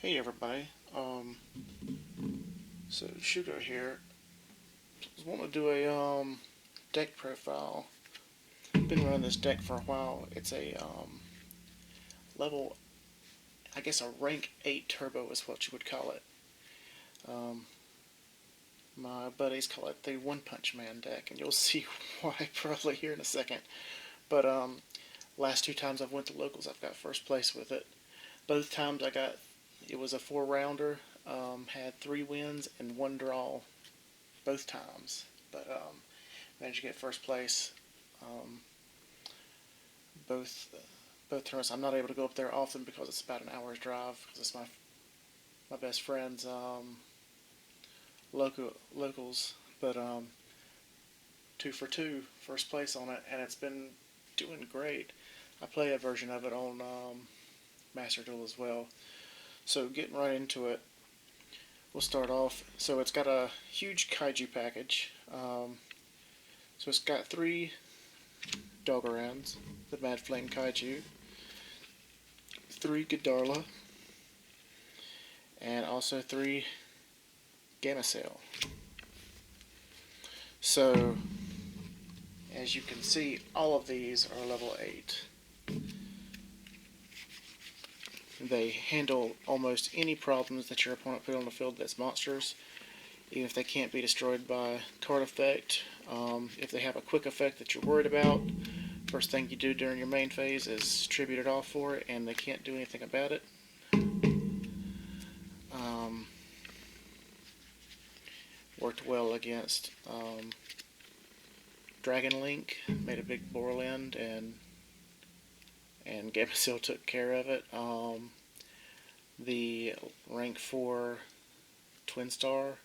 Hey everybody, so Shooter here. I want to do a deck profile. Been running this deck for a while. It's a level, I guess a rank 8 turbo is what you would call it. Um, my buddies call it the One Punch Man deck, and you'll see why probably here in a second. But last two times I've went to locals, I've got first place with it. Both times it was a 4 rounder. Had 3 wins and 1 draw both times, but managed to get first place. Um, both both tournaments. I'm not able to go up there often because it's about an hour's drive because it's my best friend's locals. But 2 for 2 first place on it, and it's been doing great. I play a version of it on Master Duel as well. So getting right into it, we'll start off. So it's got a huge kaiju package. So it's got 3 Doggerans, the Mad Flame Kaiju, 3 Godarla, and also 3 Gamacell. So, as you can see, all of these are level 8. They handle almost any problems that your opponent put on the field that's monsters, even if they can't be destroyed by card effect. If they have a quick effect that you're worried about, first thing you do during your main phase is tribute it off for it, and they can't do anything about it. Worked well against Dragon Link, made a big Borland, and Gamacell took care of it. The rank 4 Twin Star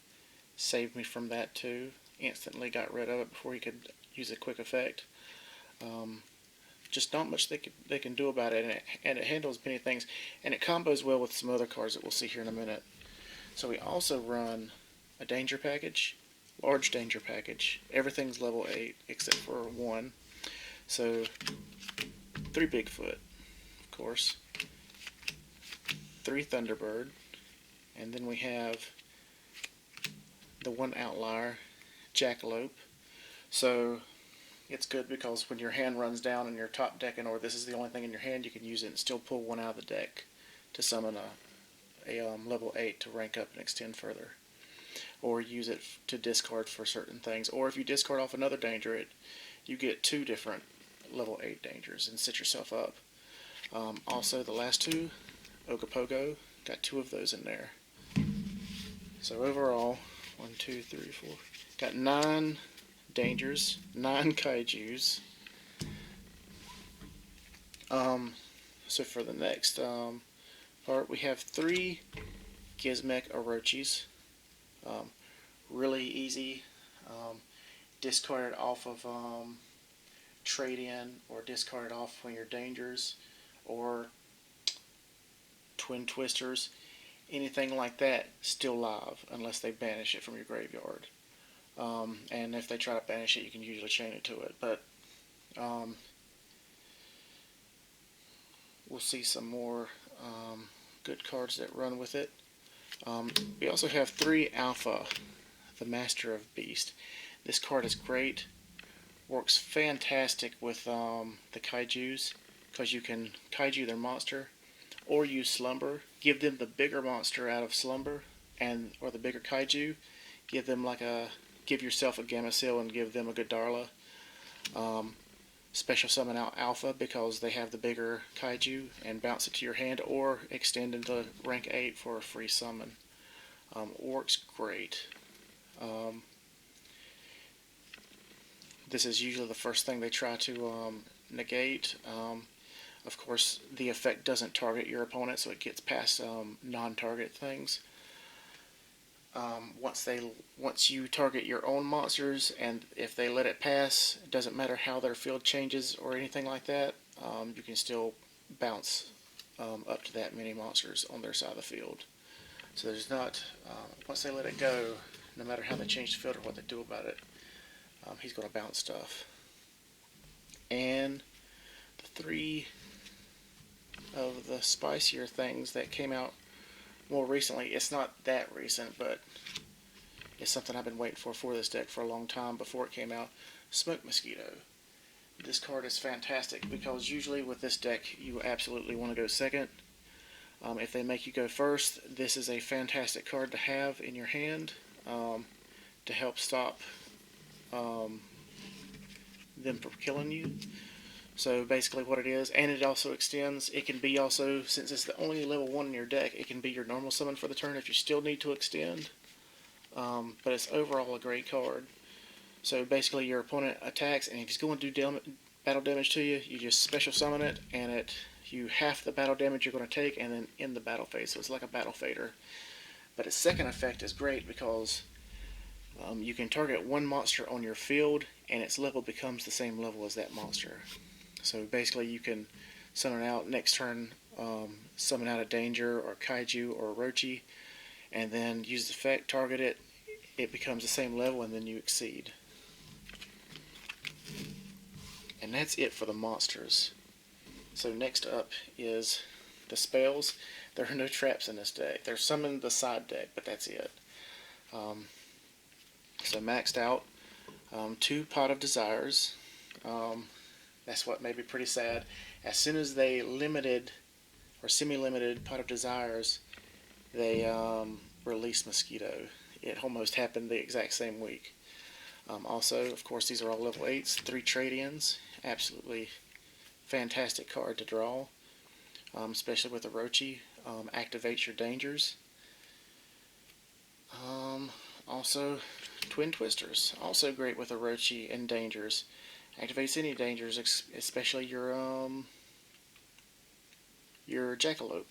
saved me from that too. Instantly got rid of it before he could use a quick effect. Just not much they can do about it, and it handles many things, and it combos well with some other cards that we'll see here in a minute. So we also run a danger package, large danger package. Everything's level 8 except for 1. So 3 Bigfoot, of course, 3 Thunderbird, and then we have the 1 outlier, Jackalope. So it's good because when your hand runs down and you're top decking, or this is the only thing in your hand, you can use it and still pull one out of the deck to summon a level 8 to rank up and extend further, or use it to discard for certain things. Or if you discard off another danger, you get 2 different level 8 dangers and set yourself up. Also, the last 2, Ogopogo, got 2 of those in there. So overall, 1, 2, 3, 4, got 9 dangers, 9 kaijus. So for the next part, we have 3 Gizmek Orochis. Really easy. Discard it off of trade-in, or discard it off when your dangers, or Twin Twisters. Anything like that, still live, unless they banish it from your graveyard. And if they try to banish it, you can usually chain it to it. But we'll see some more good cards that run with it. We also have 3 Alpha, the Master of Beast. This card is great. Works fantastic with the kaijus, because you can kaiju their monster, or use Slumber. Give them the bigger monster out of Slumber, or the bigger kaiju. Give yourself a Gamacell and give them a Godarla. Special summon out Alpha because they have the bigger kaiju, and bounce it to your hand, or extend into rank 8 for a free summon. Works great. This is usually the first thing they try to negate. Of course, the effect doesn't target your opponent, so it gets past non-target things. Once you target your own monsters, and if they let it pass, it doesn't matter how their field changes or anything like that, you can still bounce up to that many monsters on their side of the field. So there's not, once they let it go, no matter how they change the field or what they do about it, he's going to bounce stuff. And the 3 of the spicier things that came out more recently, it's not that recent, but it's something I've been waiting for this deck for a long time before it came out. Smoke Mosquito. This card is fantastic because usually with this deck you absolutely want to go second. If they make you go first, this is a fantastic card to have in your hand to help stop them from killing you. So basically what it is, and it also extends, it can be also, since it's the only level 1 in your deck, it can be your normal summon for the turn if you still need to extend. But it's overall a great card. So basically your opponent attacks, and if he's going to do battle damage to you, you just special summon it, and you half the battle damage you're going to take, and then end the battle phase. So it's like a battle fader. But its second effect is great because you can target one monster on your field, and its level becomes the same level as that monster. So basically you can summon out next turn, summon out a Danger or Kaiju or Orochi, and then use the effect, target it, it becomes the same level, and then you exceed. And that's it for the monsters. So next up is the spells. There are no traps in this deck. There's some in the side deck, but that's it. So maxed out, 2 Pot of Desires. That's what made me pretty sad. As soon as they limited or semi-limited Pot of Desires, they released Mosquito. It almost happened the exact same week. Also, of course, these are all level 8s, 3 trade-ins. Absolutely fantastic card to draw, especially with Orochi. Activates your Dangers. Also, Twin Twisters. Also great with Orochi and Dangers. Activates any Dangers, especially your Jackalope.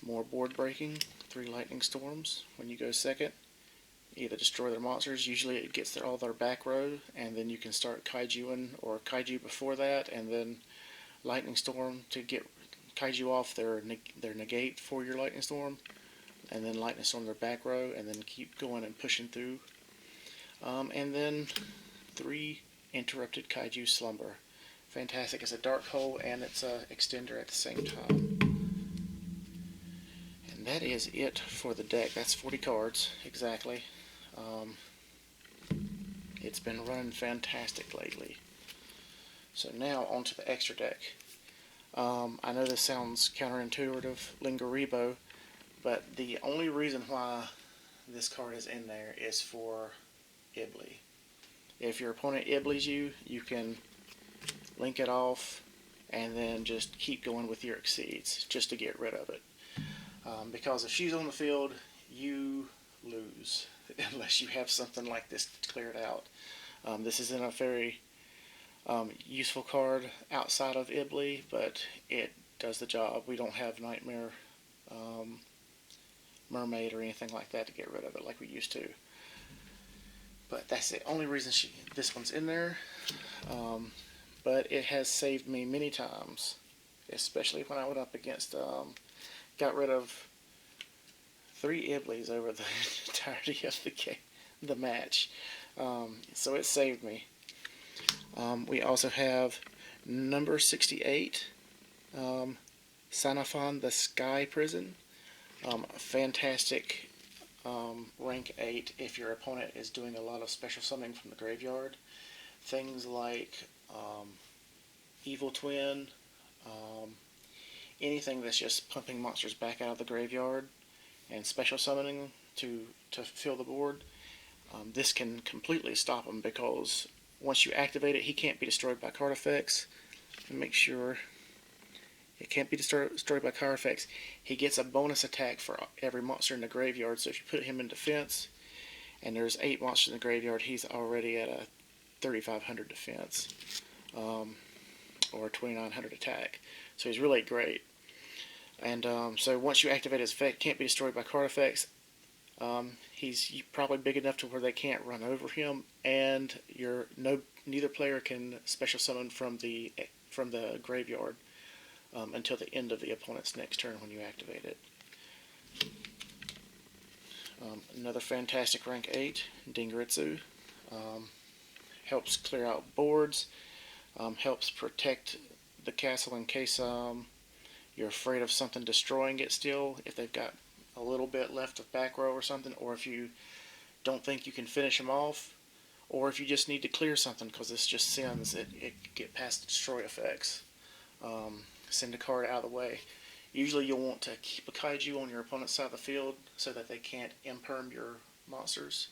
More board breaking. 3 Lightning Storms. When you go second, either destroy their monsters. Usually it gets all their back row, and then you can start Kaijuing or Kaiju before that, and then Lightning Storm to get Kaiju off their negate for your Lightning Storm, and then Lightning Storm their back row, and then keep going and pushing through. And then 3 Interrupted Kaiju Slumber. Fantastic. It's a Dark Hole and it's a extender at the same time. And that is it for the deck. That's 40 cards exactly. It's been running fantastic lately. So now onto the extra deck. I know this sounds counterintuitive, Lingaribo, but the only reason why this card is in there is for Ibly. If your opponent Iblies you, you can link it off and then just keep going with your exceeds just to get rid of it. Because if she's on the field, you lose unless you have something like this cleared out. This isn't a very useful card outside of Ibly, but it does the job. We don't have Nightmare Mermaid or anything like that to get rid of it like we used to. But that's the only reason this one's in there. But it has saved me many times, especially when I went up against, got rid of 3 Iblies over the entirety of the match. So it saved me. We also have number 68, Sanafon the Sky Prison. Fantastic rank 8 if your opponent is doing a lot of special summoning from the graveyard. Things like Evil Twin, anything that's just pumping monsters back out of the graveyard and special summoning to fill the board. This can completely stop him because once you activate it, he can't be destroyed by card effects. Make sure it can't be destroyed by card effects. He gets a bonus attack for every monster in the graveyard. So if you put him in defense, and there's 8 monsters in the graveyard, he's already at a 3,500 defense, or 2,900 attack. So he's really great. And so once you activate his effect, can't be destroyed by card effects. He's probably big enough to where they can't run over him, and neither player can special summon from the graveyard until the end of the opponent's next turn when you activate it. Another fantastic rank 8, Dingaritsu. Helps clear out boards, helps protect the castle in case you're afraid of something destroying it still, if they've got a little bit left of back row or something, or if you don't think you can finish them off, or if you just need to clear something because this just sends it can get past destroy effects. Send a card out of the way. Usually you'll want to keep a kaiju on your opponent's side of the field so that they can't imperm your monsters,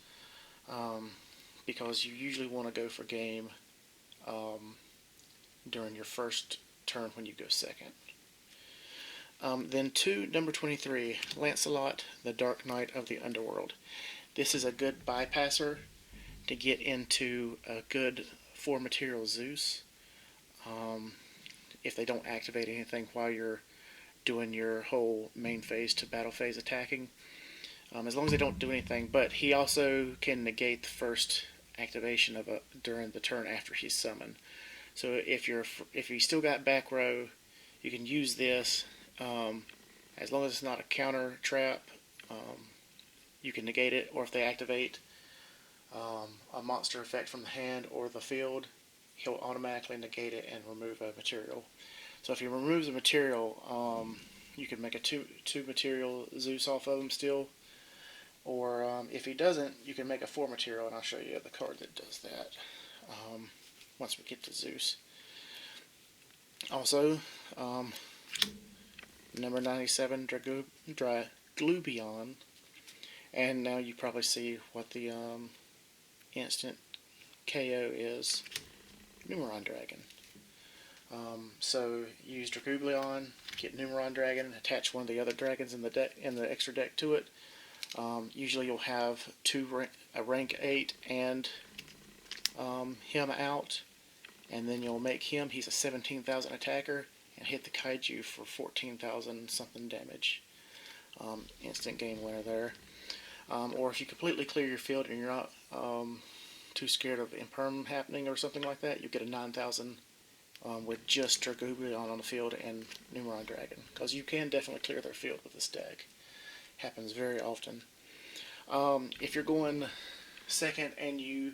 because you usually want to go for game during your first turn when you go second. Then number 23, Lancelot, the Dark Knight of the Underworld. This is a good bypasser to get into a good 4 material Zeus. If they don't activate anything while you're doing your whole main phase to battle phase attacking, as long as they don't do anything. But he also can negate the first activation during the turn after he's summoned. So if you still got back row, you can use this. As long as it's not a counter trap, you can negate it. Or if they activate a monster effect from the hand or the field, he'll automatically negate it and remove a material. So if he removes a material, you can make a two material Zeus off of him still. Or if he doesn't, you can make a 4 material, and I'll show you the card that does that once we get to Zeus. Also, number 97, Draglubion. And now you probably see what the instant KO is. Numeron Dragon. So use Draglubion, get Numeron Dragon, attach one of the other dragons in the extra deck to it. Usually you'll have a rank 8 and him out, and then you'll make him, he's a 17,000 attacker, and hit the kaiju for 14,000 something damage. Instant game winner there. Or if you completely clear your field and you're not too scared of imperm happening or something like that, you get a 9,000 with just Draglubion on the field and Numeron Dragon, because you can definitely clear their field with this deck. Happens very often. If you're going second and you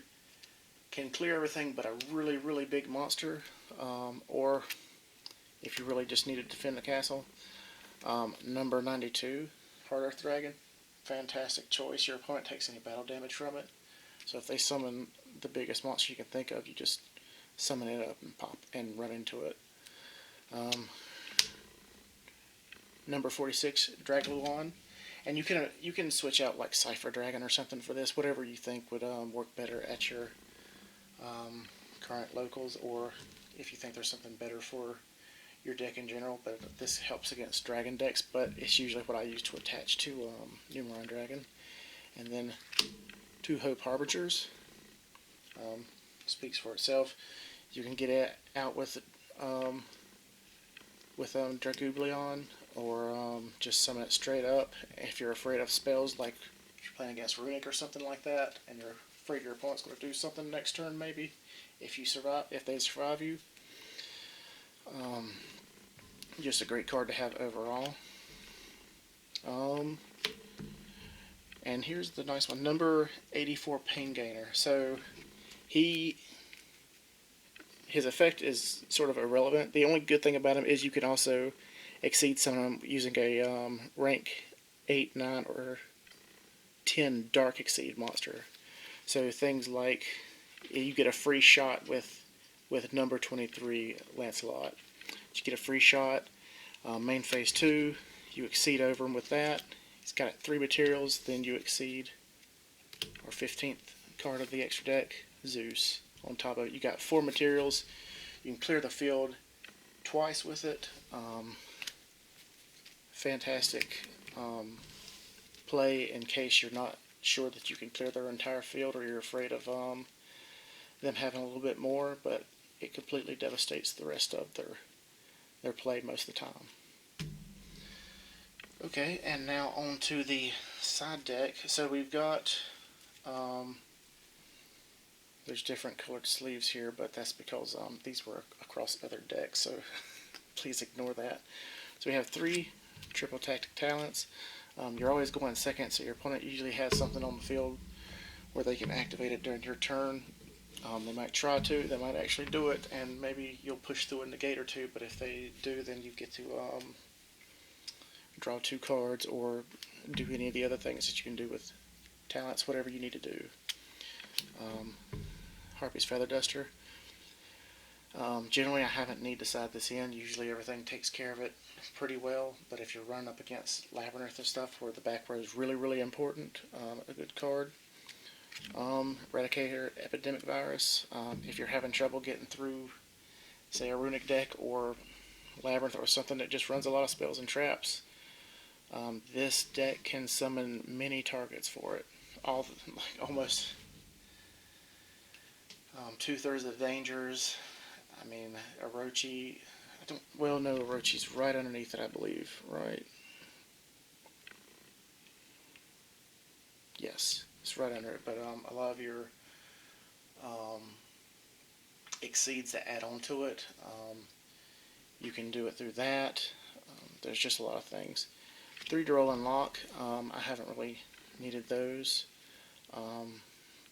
can clear everything but a really, really big monster, or if you really just need to defend the castle, number 92, Hard Earth Dragon, fantastic choice. Your opponent takes any battle damage from it. So if they summon the biggest monster you can think of, you just summon it up and pop and run into it. Number 46, Dragluon. And you can switch out like Cypher Dragon or something for this, whatever you think would work better at your current locals, or if you think there's something better for your deck in general. But this helps against dragon decks, but it's usually what I use to attach to Numeron Dragon. And then 2 Hope Harbingers. Speaks for itself. You can get it out with Draglubion, or just summon it straight up. If you're afraid of spells, like if you're playing against Runic or something like that, and you're afraid your opponent's going to do something next turn, maybe if they survive you. Just a great card to have overall. And here's the nice one, number 84, Pain Gainer. So his effect is sort of irrelevant. The only good thing about him is you can also exceed some of them using a rank 8, 9, or 10 Dark Exceed monster. So things like you get a free shot with number 23 Lancelot. You get a free shot. Main phase 2, you exceed over him with that. He's got 3 materials, then you exceed, or 15th card of the extra deck, Zeus. On top of it, you got 4 materials. You can clear the field twice with it. Fantastic play in case you're not sure that you can clear their entire field, or you're afraid of them having a little bit more, but it completely devastates the rest of their play most of the time. Okay, and now on to the side deck. So we've got there's different colored sleeves here, but that's because these were across other decks, so please ignore that. So we have 3 triple tactic talents. You're always going second, so your opponent usually has something on the field where they can activate it during your turn. They might try to, they might actually do it, and maybe you'll push through a negate or 2, but if they do, then you get to draw 2 cards, or do any of the other things that you can do with talents, whatever you need to do. Harpy's Feather Duster. Generally, I haven't need to side this in. Usually everything takes care of it pretty well, but if you're running up against Labyrinth and stuff where the back row is really, really important, a good card. Eradicator Epidemic Virus. If you're having trouble getting through, say, a runic deck or Labyrinth or something that just runs a lot of spells and traps, this deck can summon many targets for it. Almost 2/3 of the dangers. I mean, Orochi. No, Orochi's right underneath it, I believe. Right? Yes, it's right under it. But a lot of your exceeds that add on to it. You can do it through that. There's just a lot of things. 3 Droll and Lock. I haven't really needed those.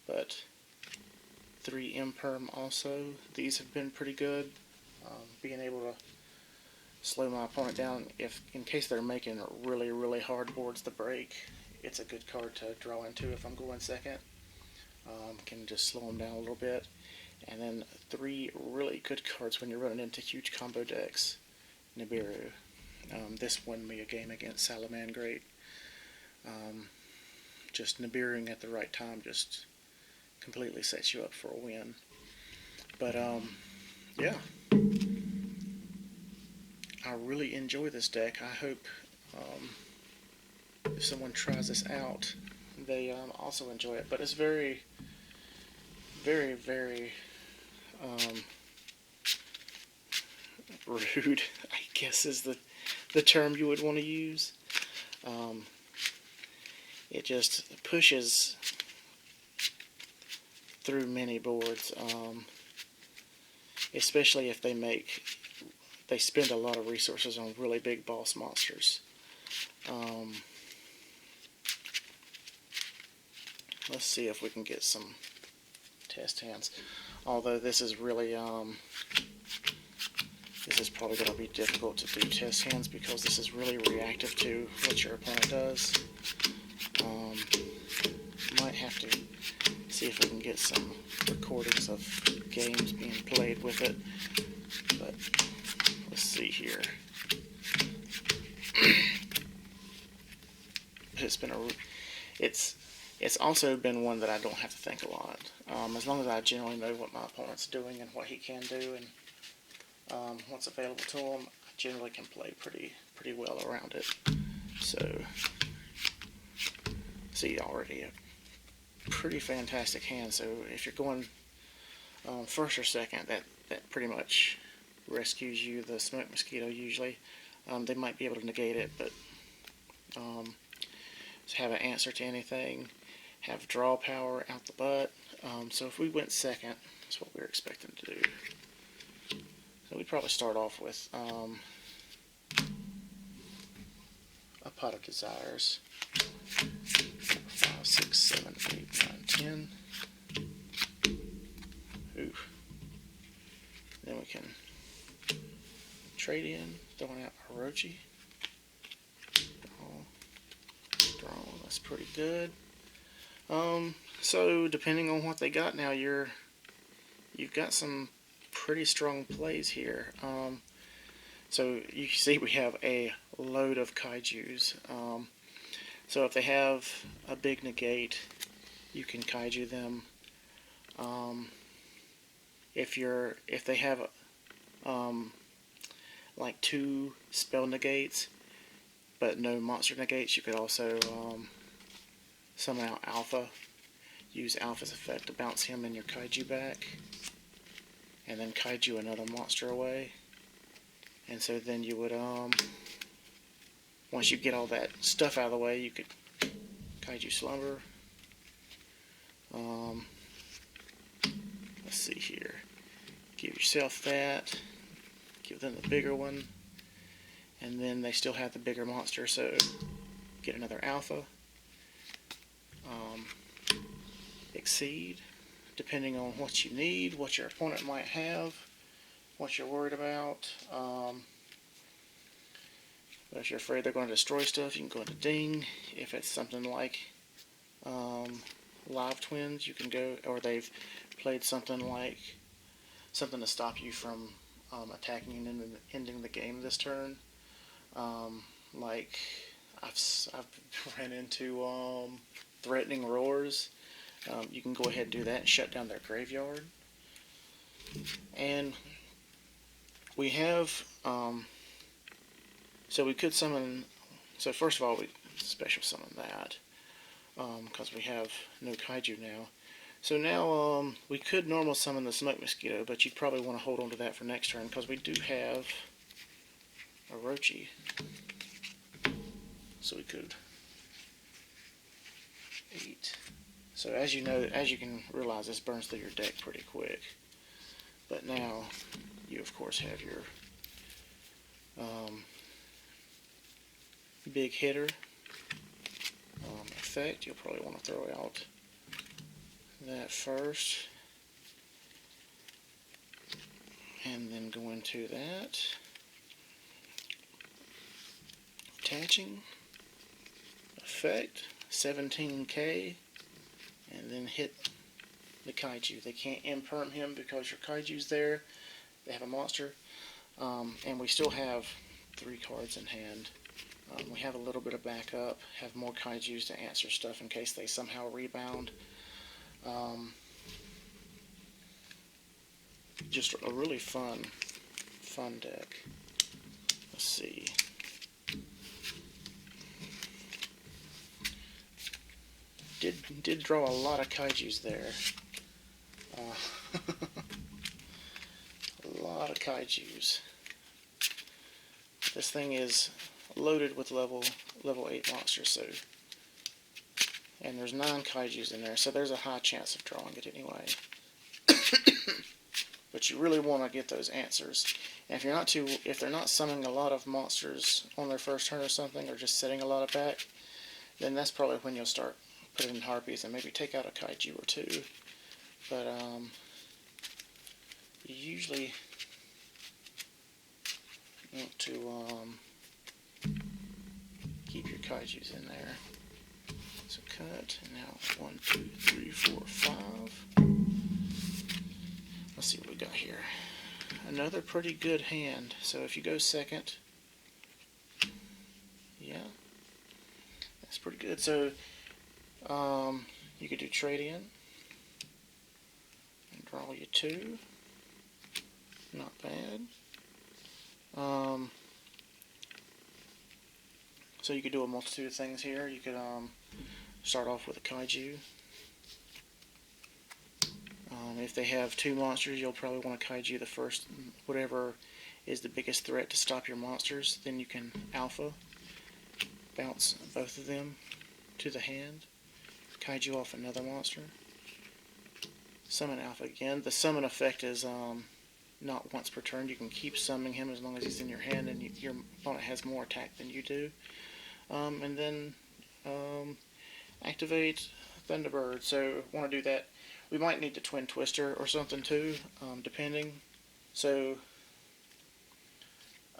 But 3 Imperm also. These have been pretty good. Being able to slow my opponent down in case they're making really, really hard boards to break. It's a good card to draw into if I'm going second. Can just slow them down a little bit. And then 3 really good cards when you're running into huge combo decks. Nibiru. This won me a game against Salamangreat. Just Nibiruing at the right time just completely sets you up for a win. But yeah, I really enjoy this deck. I hope if someone tries this out, they also enjoy it. But it's very, very, very rude, I guess is the term you would want to use. It just pushes through many boards, especially if they spend a lot of resources on really big boss monsters. Let's see if we can get some test hands. Although this is really, this is probably going to be difficult to do test hands because this is really reactive to what your opponent does. Might have to see if we can get some recordings of games being played with it. But let's see here. It's also been one that I don't have to think a lot. As long as I generally know what my opponent's doing and what he can do and what's available to him, I generally can play pretty well around it. So, see, already a pretty fantastic hand. So if you're going first or second, that pretty much rescues you. The Smoke Mosquito usually. They might be able to negate it, but have an answer to anything, have draw power out the butt. So if we went second, that's what we were expecting to do. So we'd probably start off with a Pot of Desires. 5, 6, 7, 8, 9, 10. Oof. Then we can trade in, throwing out Orochi. Draw, that's pretty good. So depending on what they got now, you've got some pretty strong plays here. So you see we have a load of kaijus. So if they have a big negate, you can kaiju them. If they have like 2 spell negates but no monster negates, you could also summon out Alpha. Use Alpha's effect to bounce him and your kaiju back, and then kaiju another monster away. And so then you would, once you get all that stuff out of the way, you could kaiju Slumber. Let's see here. Give yourself that. Give them the bigger one. And then they still have the bigger monster, so get another Alpha. Exceed, depending on what you need, what your opponent might have, what you're worried about. But if you're afraid they're going to destroy stuff, you can go into ding. If it's something like live twins, you can go, or they've played something like something to stop you from attacking and ending the game this turn. Like I've ran into threatening roars. You can go ahead and do that and shut down their graveyard. And we have so we could summon. So first of all, we special summon that because we have no kaiju now. So now we could normal summon the smoke mosquito, but you'd probably want to hold on to that for next turn because we do have a Rochi. So we could 8. So as you know, as you can realize, this burns through your deck pretty quick. But now you of course have your big hitter effect. You'll probably want to throw out that first, and then go into that. Attaching effect 17k, and then hit the kaiju. They can't imperm him because your kaiju's there. They have a monster, and we still have 3 cards in hand. We have a little bit of backup, have more kaijus to answer stuff in case they somehow rebound. Just a really fun deck. Let's see. Did draw a lot of kaijus there. A lot of kaijus. This thing is loaded with level 8 monsters, so, and there's 9 kaijus in there, so there's a high chance of drawing it anyway. But you really want to get those answers. And if they're not summoning a lot of monsters on their first turn or something, or just setting a lot of back, then that's probably when you'll start putting in harpies and maybe take out a kaiju or 2. But you usually want to keep your kaijus in there. So cut, and now 1, 2, 3, 4, 5. Let's see what we got here. Another pretty good hand. So if you go second, yeah, that's pretty good. So you could do trade in and draw you 2. Not bad. So you could do a multitude of things here. You could start off with a kaiju. If they have 2 monsters, you'll probably want to kaiju the first, whatever is the biggest threat to stop your monsters. Then you can alpha, bounce both of them to the hand, kaiju off another monster, summon alpha again. The summon effect is not once per turn. You can keep summoning him as long as he's in your hand and your opponent has more attack than you do. And then activate Thunderbird. So want to do that. We might need the Twin Twister or something too, depending. So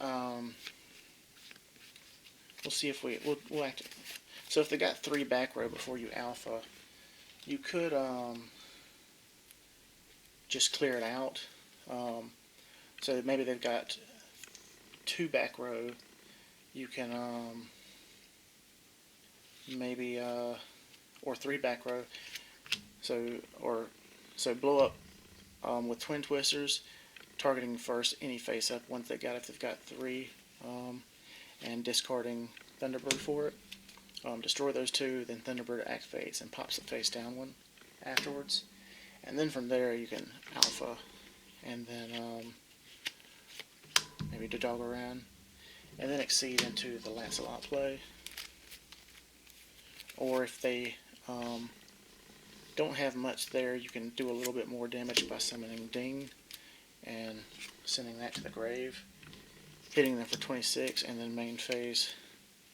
we'll see if we'll activate. So if they got 3 back row before you alpha, you could just clear it out. So maybe they've got 2 back row. You can maybe or 3 back row. So blow up with Twin Twisters, targeting first any face up ones they got if they've got 3, and discarding Thunderbird for it. Destroy those 2, then Thunderbird activates and pops the face down one afterwards. And then from there you can alpha, and then maybe do dog around, and then exceed into the Lancelot play. Or if they don't have much there, you can do a little bit more damage by summoning Ding and sending that to the grave, hitting them for 26, and then main phase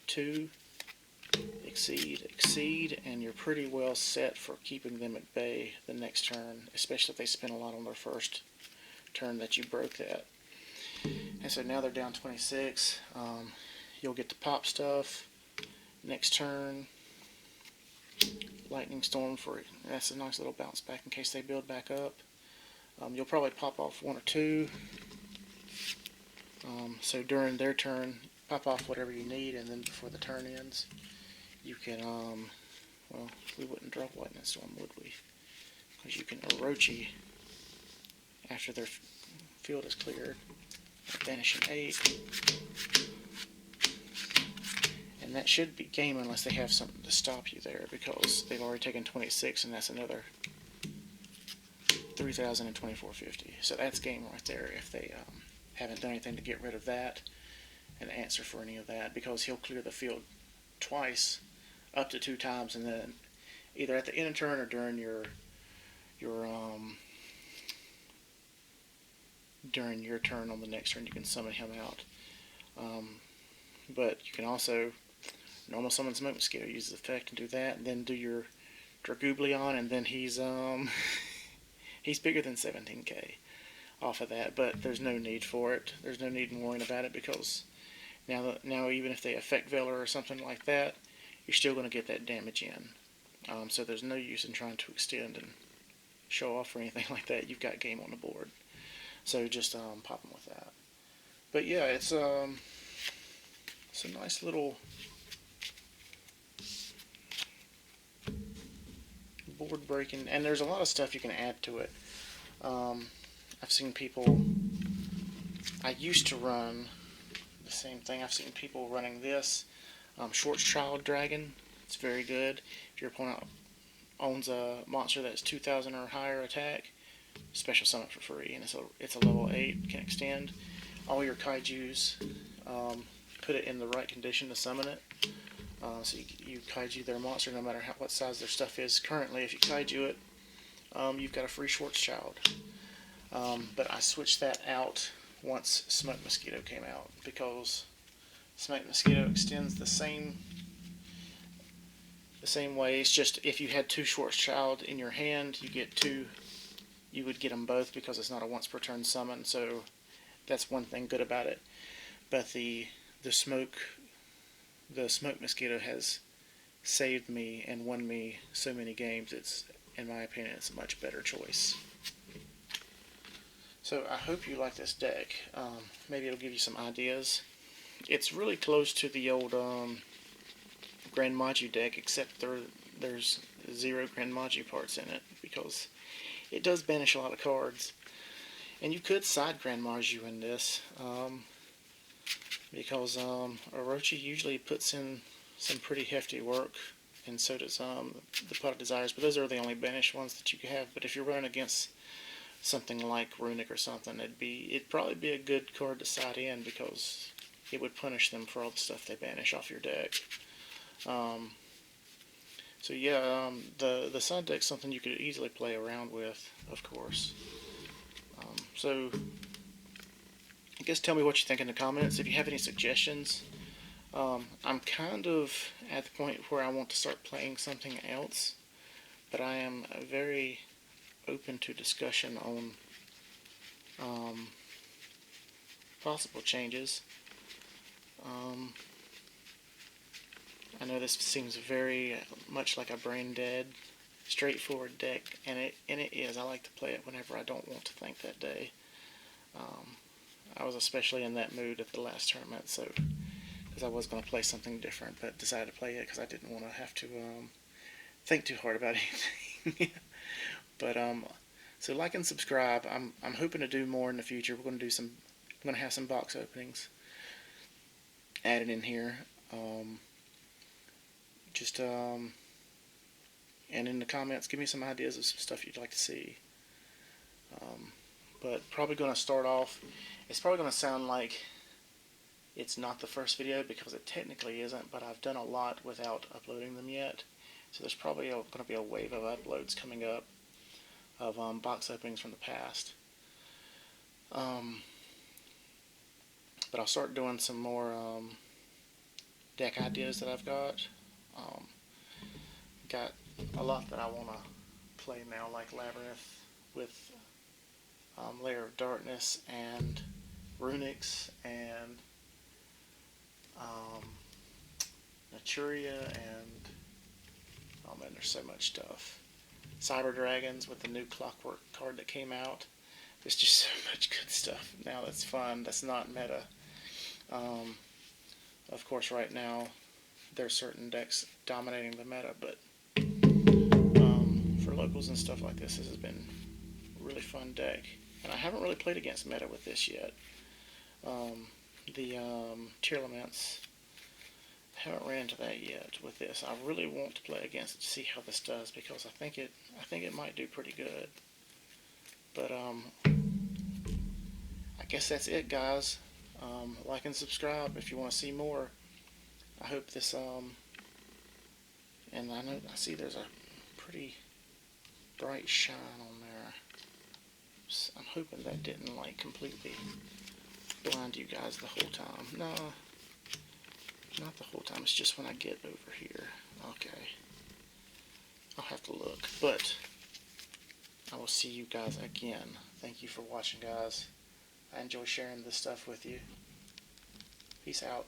2, exceed, and you're pretty well set for keeping them at bay the next turn, especially if they spend a lot on their first turn that you broke that. And so now they're down 26. you'll get to pop stuff next turn. Lightning Storm for that's a nice little bounce back in case they build back up. You'll probably pop off 1 or 2. So during their turn, pop off whatever you need, and then before the turn ends, you can, well, we wouldn't drop Lightning Storm, would we? Because you can Orochi after their field is cleared. Vanishing 8. And that should be game unless they have something to stop you there, because they've already taken 26, and that's another 3,000 and 2450. So that's game right there if they haven't done anything to get rid of that and answer for any of that, because he'll clear the field twice, up to 2 times, and then either at the end of turn or during your turn on the next turn, you can summon him out. But you can also normal summon Smoke Mosquito, use the effect and do that, and then do your Dragooblion, and then he's he's bigger than 17k off of that, but there's no need for it. There's no need in worrying about it, because now even if they affect Velar or something like that, you're still going to get that damage in. So there's no use in trying to extend and show off or anything like that. You've got game on the board. So just pop them with that. But yeah, it's a nice little board breaking, and there's a lot of stuff you can add to it. I've seen people, I used to run the same thing. I've seen people running this Schwarzschild Dragon. It's very good. If your opponent owns a monster that's 2,000 or higher attack, special summon for free, and it's a level 8, can extend. All your kaijus, put it in the right condition to summon it. So you kaiju their monster no matter what size their stuff is. Currently, if you kaiju it, you've got a free Schwarzschild. But I switched that out once Smoke Mosquito came out, because Smoke Mosquito extends the same way. It's just if you had 2 Schwarzschild in your hand, you would get them both, because it's not a once per turn summon. So that's one thing good about it. But the Smoke Mosquito has saved me and won me so many games. It's, in my opinion, it's a much better choice. So I hope you like this deck. Maybe it'll give you some ideas. It's really close to the old Grand Maju deck, except there's 0 Grand Maju parts in it, because it does banish a lot of cards. And you could side Grand Maju in this, because Orochi usually puts in some pretty hefty work, and so does the Pot of Desires, but those are the only banished ones that you can have. But if you're running against something like Runic or something, it'd probably be a good card to side in, because it would punish them for all the stuff they banish off your deck. So yeah, the side deck's something you could easily play around with, of course. So I guess tell me what you think in the comments. If you have any suggestions, I'm kind of at the point where I want to start playing something else, but I am very open to discussion on possible changes. I know this seems very much like a brain dead, straightforward deck, and it is. I like to play it whenever I don't want to think that day. I was especially in that mood at the last tournament, so because I was going to play something different, but decided to play it because I didn't want to have to think too hard about anything. But so like and subscribe. I'm hoping to do more in the future. We're going to have some box openings added in here. And in the comments, give me some ideas of some stuff you'd like to see. But probably going to start off, it's probably going to sound like it's not the first video, because it technically isn't, but I've done a lot without uploading them yet. So there's probably going to be a wave of uploads coming up of box openings from the past. But I'll start doing some more deck ideas that I've got. Got a lot that I want to play now, like Labyrinth with Layer of Darkness and Runics and Naturia, and oh man, there's so much stuff. Cyber Dragons with the new Clockwork card that came out. There's just so much good stuff now that's fun, that's not meta. Um, of course, right now, there's certain decks dominating the meta, but for locals and stuff like this has been a really fun deck. And I haven't really played against meta with this yet. The Tier Laments, haven't ran into that yet with this. I really want to play against it to see how this does, because I think it might do pretty good. But I guess that's it, guys. Like and subscribe if you want to see more. I hope this and I see there's a pretty bright shine on there. So I'm hoping that didn't like completely blind you guys the whole time. No, not the whole time. It's just when I get over here. Okay, I'll have to look, but I will see you guys again. Thank you for watching, guys. I enjoy sharing this stuff with you. Peace out.